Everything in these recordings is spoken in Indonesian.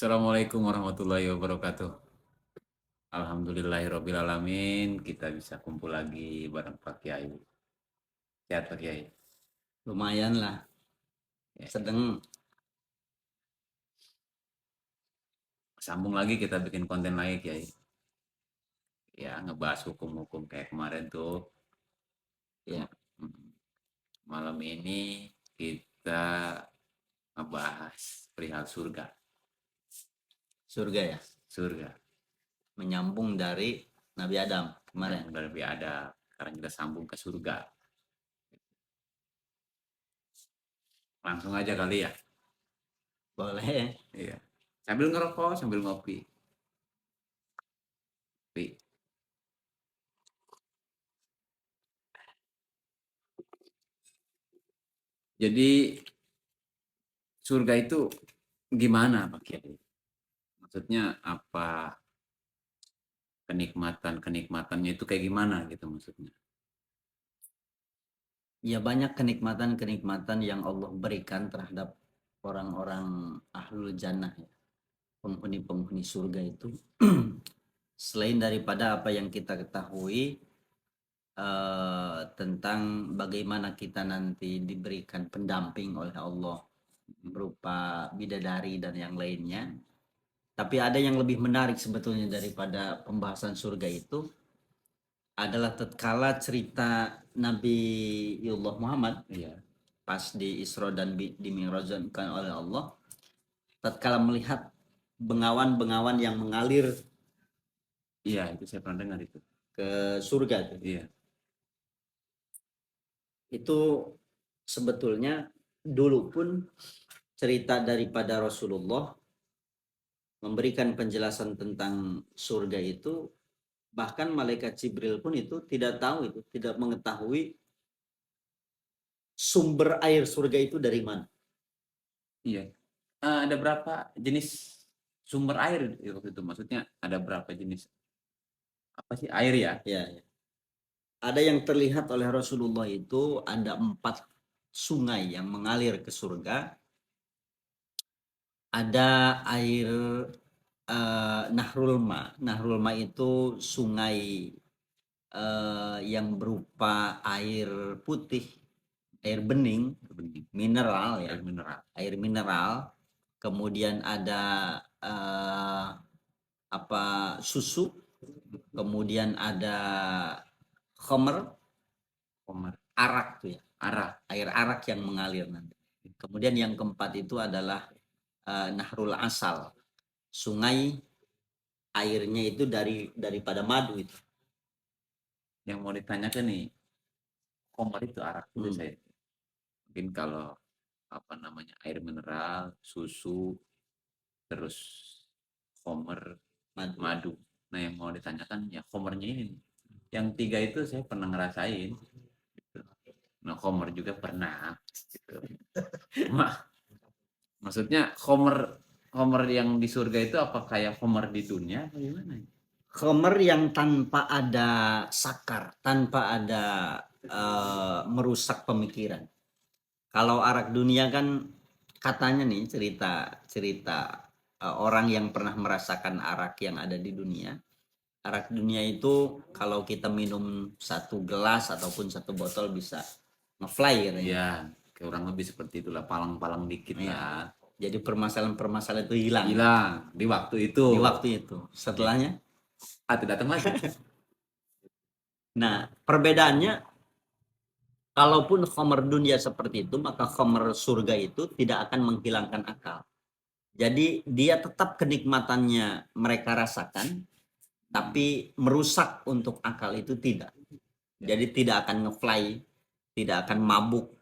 Assalamualaikum warahmatullahi wabarakatuh. Alhamdulillahirrabbilalamin. Kita bisa kumpul lagi bareng Pak Kiai. Sehat Pak Kiai. Lumayan lah, Ya, sedang. sambung lagi kita bikin konten lagi Kiai. Ya, ngebahas hukum-hukum kayak kemarin tuh. Ya, Malam ini kita ngebahas perihal surga. surga ya, Surga. menyambung dari Nabi Adam kemarin. Yang lebih ada. Sekarang kita sambung ke surga. Langsung aja kali ya. Boleh. Iya. Sambil ngerokok, sambil ngopi. Ngopi. Jadi surga itu gimana Pak Kiai? Maksudnya apa, kenikmatannya itu kayak gimana gitu maksudnya? Ya, banyak kenikmatan-kenikmatan yang Allah berikan terhadap orang-orang ahlul jannah ya, penghuni-penghuni surga itu. Selain daripada apa yang kita ketahui tentang bagaimana kita nanti diberikan pendamping oleh Allah berupa bidadari dan yang lainnya. Tapi ada yang lebih menarik sebetulnya daripada pembahasan surga itu adalah tatkala cerita Nabiullah Muhammad Iya. pas di Isra dan di Mi'rajkan oleh Allah, tatkala melihat bengawan-bengawan yang mengalir Iya, itu saya pernah dengar itu. ke surga itu. Iya. Itu sebetulnya dulu pun cerita daripada Rasulullah memberikan penjelasan tentang surga itu, bahkan malaikat Jibril pun itu tidak tahu, itu tidak mengetahui sumber air surga itu dari mana. Iya. Ada berapa jenis sumber air waktu itu? Maksudnya ada berapa jenis apa sih air ya? Ya, ya. Ada yang terlihat oleh Rasulullah itu ada 4 sungai yang mengalir ke surga. Ada air Nahrul Ma. Nahrul Ma itu sungai yang berupa air putih, air bening, mineral ya, Air mineral. air mineral. Kemudian ada susu. Kemudian ada khamr, Komar. arak tuh ya, Arak. air arak yang mengalir nanti. Kemudian yang keempat itu adalah Nahrul Asal, sungai airnya itu daripada madu itu. Yang mau ditanyakan nih, komar itu arak juga saya. Mungkin kalau apa namanya air mineral, susu, terus komer, madu. Nah yang mau ditanyakan ya komernya ini. Yang 3 itu saya pernah ngerasain. Gitu. Nah komer juga pernah. Gitu. Maksudnya Homer yang di surga itu apa kayak Homer di dunia atau gimana? Khamr yang tanpa ada sakar, tanpa ada merusak pemikiran. Kalau arak dunia kan katanya nih, cerita orang yang pernah merasakan arak yang ada di dunia. Arak dunia itu kalau kita minum 1 gelas ataupun 1 botol bisa ngefly katanya. Iya, kurang lebih seperti itulah, palang-palang dikit Iya. lah. Jadi permasalahan-permasalahan itu hilang Hilang di waktu itu. di waktu itu. Setelahnya, Tidak datang lagi. nah perbedaannya, kalaupun khamr dunia seperti itu, maka khamr surga itu tidak akan menghilangkan akal. Jadi dia tetap kenikmatannya mereka rasakan, tapi merusak untuk akal itu tidak. Jadi tidak akan ngefly, tidak akan mabuk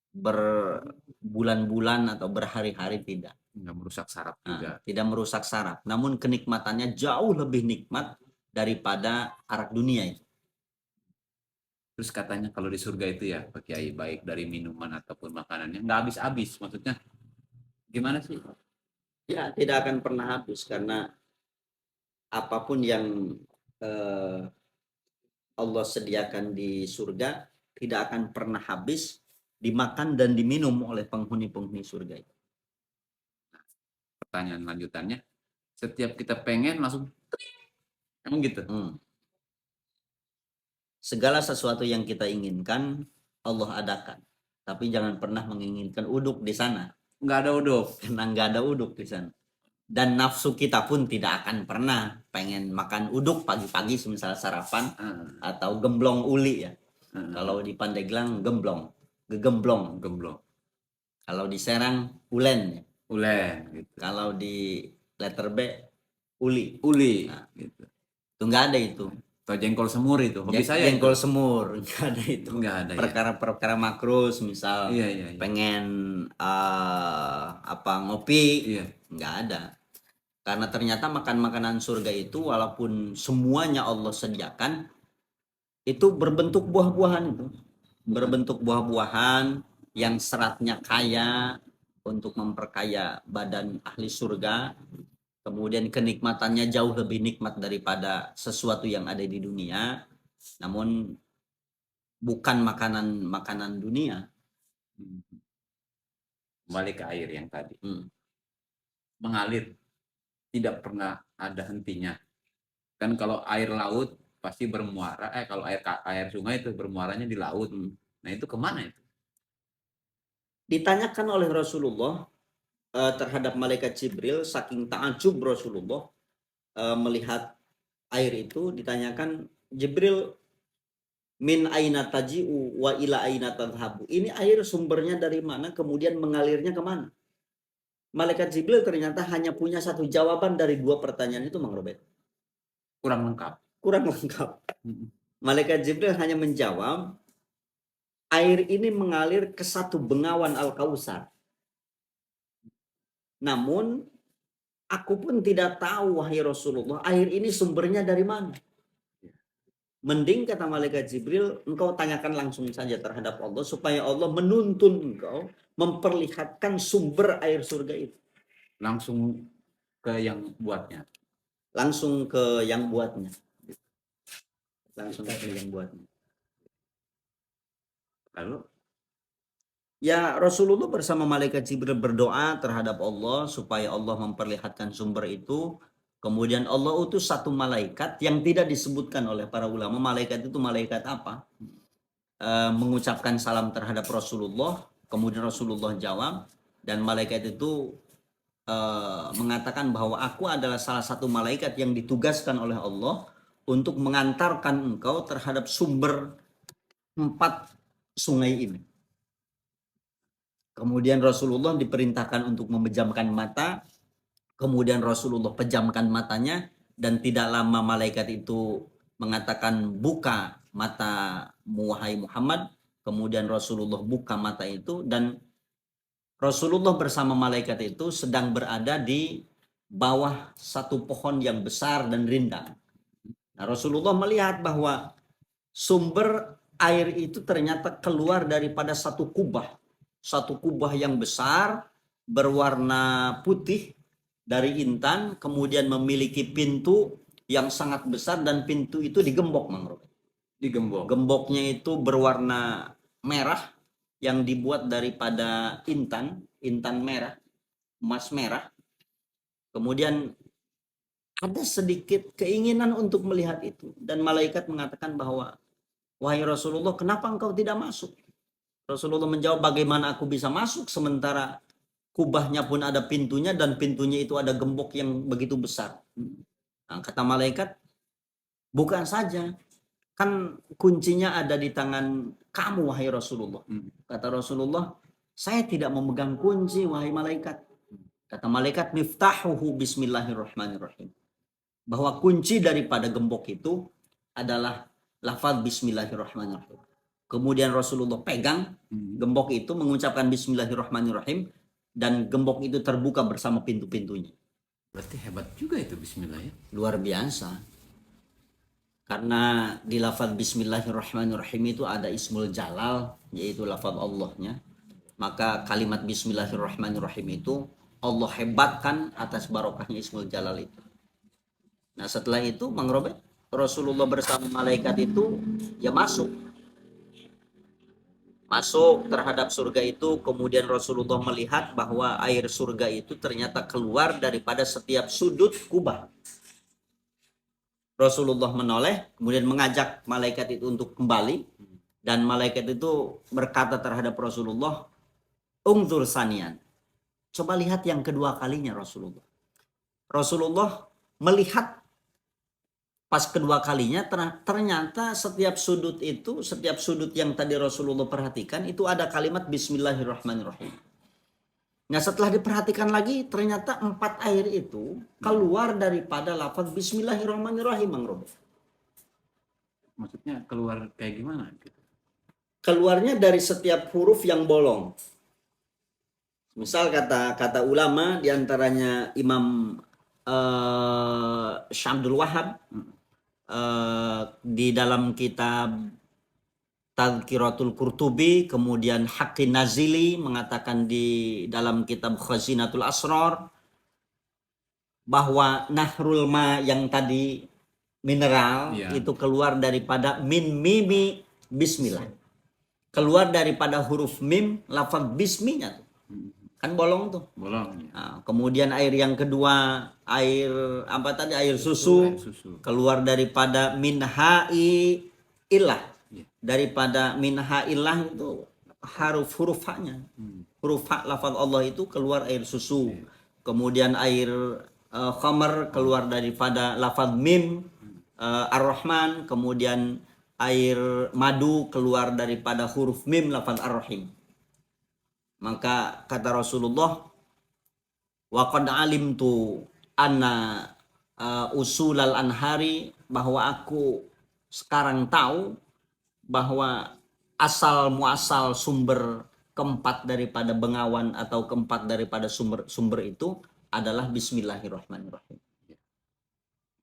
berbulan-bulan atau berhari-hari, tidak. Nggak merusak saraf juga. Tidak merusak saraf. Namun kenikmatannya jauh lebih nikmat daripada arak dunia itu. Terus katanya kalau di surga itu ya Pak Kiai, baik dari minuman ataupun makanannya nggak habis-habis. Maksudnya gimana sih? Ya, tidak akan pernah habis karena apapun yang Allah sediakan di surga tidak akan pernah habis dimakan dan diminum oleh penghuni-penghuni surga itu. pertanyaan lanjutannya, setiap kita pengen langsung emang gitu? Segala sesuatu yang kita inginkan Allah adakan. Tapi jangan pernah menginginkan uduk di sana. Nggak ada uduk. Karena nggak ada uduk di sana. Dan nafsu kita pun tidak akan pernah pengen makan uduk pagi-pagi semisal sarapan atau gemblong uli ya. Kalau di Pandeglang gemblong, gegemblong. Gemblong. Kalau di Serang ulen ya. Ulen gitu. Kalau di letter B uli. Uli Nah, gitu. Itu nggak ada itu. Atau jengkol semur itu. Hobi saya Jengkol itu. semur nggak ada itu. Nggak ada ya. Perkara-perkara makros misal Iya. pengen ngopi, Iya. nggak ada. Karena ternyata makan makanan surga itu walaupun semuanya Allah sediakan, itu berbentuk buah-buahan itu. Berbentuk buah-buahan yang seratnya kaya untuk memperkaya badan ahli surga. Kemudian kenikmatannya jauh lebih nikmat daripada sesuatu yang ada di dunia. Namun bukan makanan dunia. Kembali ke air yang tadi. Mengalir. Tidak pernah ada hentinya. Kan kalau air laut pasti bermuara, kalau air sungai itu bermuaranya di laut. Nah itu kemana itu? Ditanyakan oleh Rasulullah terhadap malaikat Jibril, saking ta'ajub Rasulullah melihat air itu, ditanyakan, Jibril, min aina taji'u wa ila aina tadhabu. Ini air sumbernya dari mana, kemudian mengalirnya kemana? Malaikat Jibril ternyata hanya punya satu jawaban dari dua pertanyaan itu, Mang Robert. Kurang lengkap. Malaikat Jibril hanya menjawab, air ini mengalir ke satu bengawan Al-Kautsar. Namun aku pun tidak tahu, wahai Rasulullah, air ini sumbernya dari mana. Mending, kata malaikat Jibril, engkau tanyakan langsung saja terhadap Allah supaya Allah menuntun engkau memperlihatkan sumber air surga itu. Langsung ke yang buatnya. Langsung ke yang buatnya. Lalu? Ya, Rasulullah bersama malaikat Jibril berdoa terhadap Allah supaya Allah memperlihatkan sumber itu. Kemudian Allah utus satu malaikat yang tidak disebutkan oleh para ulama malaikat itu malaikat apa. Mengucapkan salam terhadap Rasulullah. Kemudian Rasulullah jawab. Dan malaikat itu mengatakan bahwa aku adalah salah satu malaikat yang ditugaskan oleh Allah untuk mengantarkan engkau terhadap sumber 4 sungai ini. Kemudian Rasulullah diperintahkan untuk memejamkan mata. Kemudian Rasulullah pejamkan matanya, dan tidak lama malaikat itu mengatakan, buka matamu wahai Muhammad. Kemudian Rasulullah buka mata itu, dan Rasulullah bersama malaikat itu sedang berada di bawah satu pohon yang besar dan rindang. Nah, Rasulullah melihat bahwa sumber air itu ternyata keluar daripada satu kubah yang besar berwarna putih dari intan, kemudian memiliki pintu yang sangat besar, dan pintu itu digembok, Mang Robert. Gemboknya itu berwarna merah yang dibuat daripada intan merah, emas merah. Kemudian ada sedikit keinginan untuk melihat itu, dan malaikat mengatakan bahwa, wahai Rasulullah, kenapa engkau tidak masuk? Rasulullah menjawab, bagaimana aku bisa masuk sementara kubahnya pun ada pintunya, dan pintunya itu ada gembok yang begitu besar. Nah, kata malaikat, bukan saja, kan kuncinya ada di tangan kamu, wahai Rasulullah. Kata Rasulullah, saya tidak memegang kunci, wahai malaikat. Kata malaikat, miftahuhu bismillahirrahmanirrahim. Bahwa kunci daripada gembok itu adalah lafaz bismillahirrahmanirrahim. Kemudian Rasulullah pegang gembok itu, mengucapkan bismillahirrahmanirrahim, dan gembok itu terbuka bersama pintu-pintunya. Berarti hebat juga itu bismillah ya? Luar biasa. Karena di lafaz bismillahirrahmanirrahim itu ada ismul jalal, yaitu lafaz Allahnya. Maka kalimat bismillahirrahmanirrahim itu Allah hebatkan atas barokahnya ismul jalal itu. Nah, setelah itu, Mang Robert, Rasulullah bersama malaikat itu ya masuk. masuk terhadap surga itu, kemudian Rasulullah melihat bahwa air surga itu ternyata keluar daripada setiap sudut kubah. Rasulullah menoleh, kemudian mengajak malaikat itu untuk kembali, dan malaikat itu berkata terhadap Rasulullah, "Ungzur sanian." Coba lihat yang kedua kalinya Rasulullah. Rasulullah melihat pas kedua kalinya, ternyata setiap sudut itu, setiap sudut yang tadi Rasulullah perhatikan itu ada kalimat Bismillahirrahmanirrahim. Nah, setelah diperhatikan lagi, ternyata 4 air itu keluar daripada lafaz Bismillahirrahmanirrahim, Bang Robert. Maksudnya keluar kayak gimana gitu? Keluarnya dari setiap huruf yang bolong. Misal kata ulama, diantaranya Imam Syamdul Wahab di dalam kitab Tadhkiratul Qurtubi, kemudian Haqqin Nazili mengatakan di dalam kitab Khazinatul Asrar bahwa nahrul ma yang tadi mineral itu keluar daripada min mimi bismillah. Keluar daripada huruf mim lafaz bisminya tuh. Kan bolong tuh. Bolong. Ya. Nah, kemudian air yang kedua, air apa tadi? Air susu. Keluar daripada minha'i illah. Daripada minha'ilah itu huruf haknya. Huruf hak lafaz Allah itu keluar air susu. Kemudian air khamar keluar daripada lafaz mim ar-Rahman. Kemudian air madu keluar daripada huruf mim lafaz ar-Rahim. Maka kata Rasulullah, wa qad alimtu anna usulal anhari, bahwa aku sekarang tahu bahwa asal muasal sumber keempat daripada bengawan atau keempat daripada sumber itu adalah Bismillahirrahmanirrahim.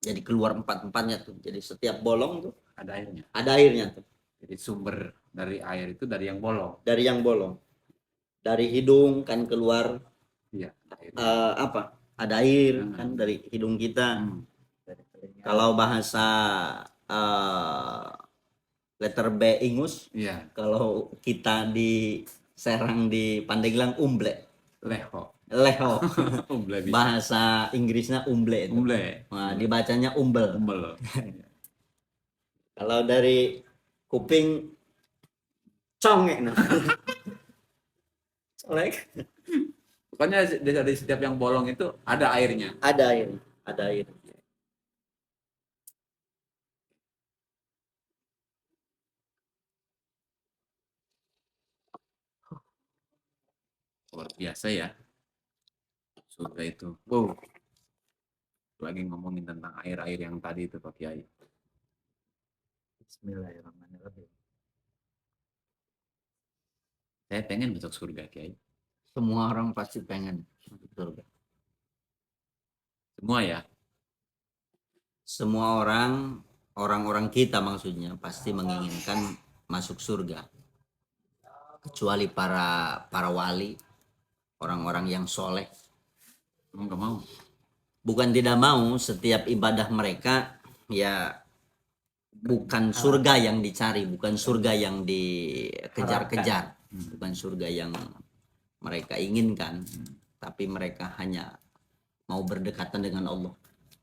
Jadi keluar 4-4-nya tuh. Jadi setiap bolong tuh ada airnya. Ada airnya tuh. Jadi sumber dari air itu dari yang bolong. Dari yang bolong. Dari hidung kan keluar ada air kan dari hidung kita. Kalau bahasa letter B ingus, kalau kita di Serang di Pandeglang umble, leho bahasa Inggrisnya umble itu. Nah, dibacanya umbel. Kalau dari kuping congek. Pokoknya dari setiap yang bolong itu ada airnya. Ada air. Luar biasa ya. Surga itu. Wow. Lagi ngomongin tentang air-air yang tadi itu Pak Kiai. Bismillahirrahmanirrahim. Saya pengen masuk surga, Kiai. Semua orang pasti pengen masuk surga. Semua ya? Semua orang-orang kita maksudnya pasti menginginkan masuk surga. Kecuali para wali, orang-orang yang soleh. Enggak mau. Bukan tidak mau, setiap ibadah mereka ya bukan surga yang dicari, bukan surga yang dikejar-kejar, bukan surga yang mereka inginkan, tapi mereka hanya mau berdekatan dengan Allah.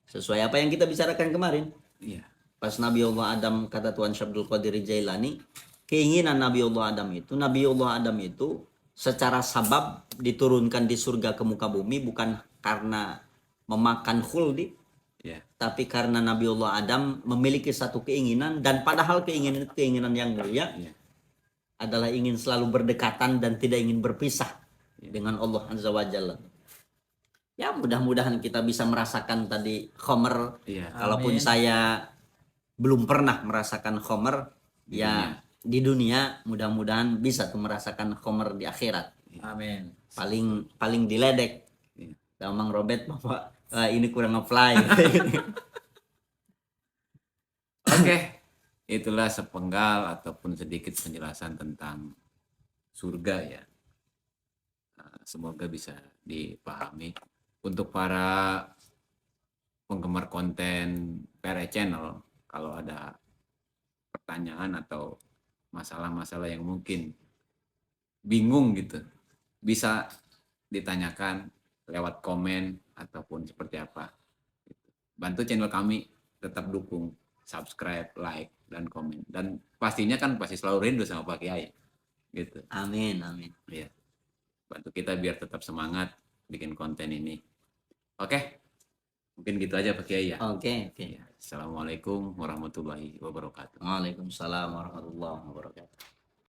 Sesuai apa yang kita bicarakan kemarin. Iya. Pas Nabi Allah Adam, kata Tuan Syabdul Qadir Jailani, keinginan Nabi Allah Adam itu secara sabab diturunkan di surga ke muka bumi bukan karena memakan khuldi, tapi karena Nabi Allah Adam memiliki satu keinginan, dan padahal keinginan yang mulia adalah ingin selalu berdekatan dan tidak ingin berpisah dengan Allah Azza wa Jalla. Ya mudah-mudahan kita bisa merasakan tadi khomer. Kalaupun saya belum pernah merasakan khomer ya di dunia, mudah-mudahan bisa tuh merasakan khomer di akhirat. Amin. Paling diledek sama Mang Robert bahwa ini kurang nge-fly. Oke, itulah sepenggal ataupun sedikit penjelasan tentang surga ya. Semoga bisa dipahami. Untuk para penggemar konten PRE Channel, kalau ada pertanyaan atau masalah-masalah yang mungkin bingung gitu, bisa ditanyakan lewat komen ataupun seperti apa. Bantu channel kami, tetap dukung, subscribe, like, dan komen. Dan pastinya kan pasti selalu rindu sama Pak Kiai. Gitu. Amin, amin. Iya. Bantu kita biar tetap semangat bikin konten ini. Oke, mungkin gitu aja Pak Kiai ya. Oke, oke. Ya. Assalamualaikum warahmatullahi wabarakatuh. Waalaikumsalam warahmatullahi wabarakatuh.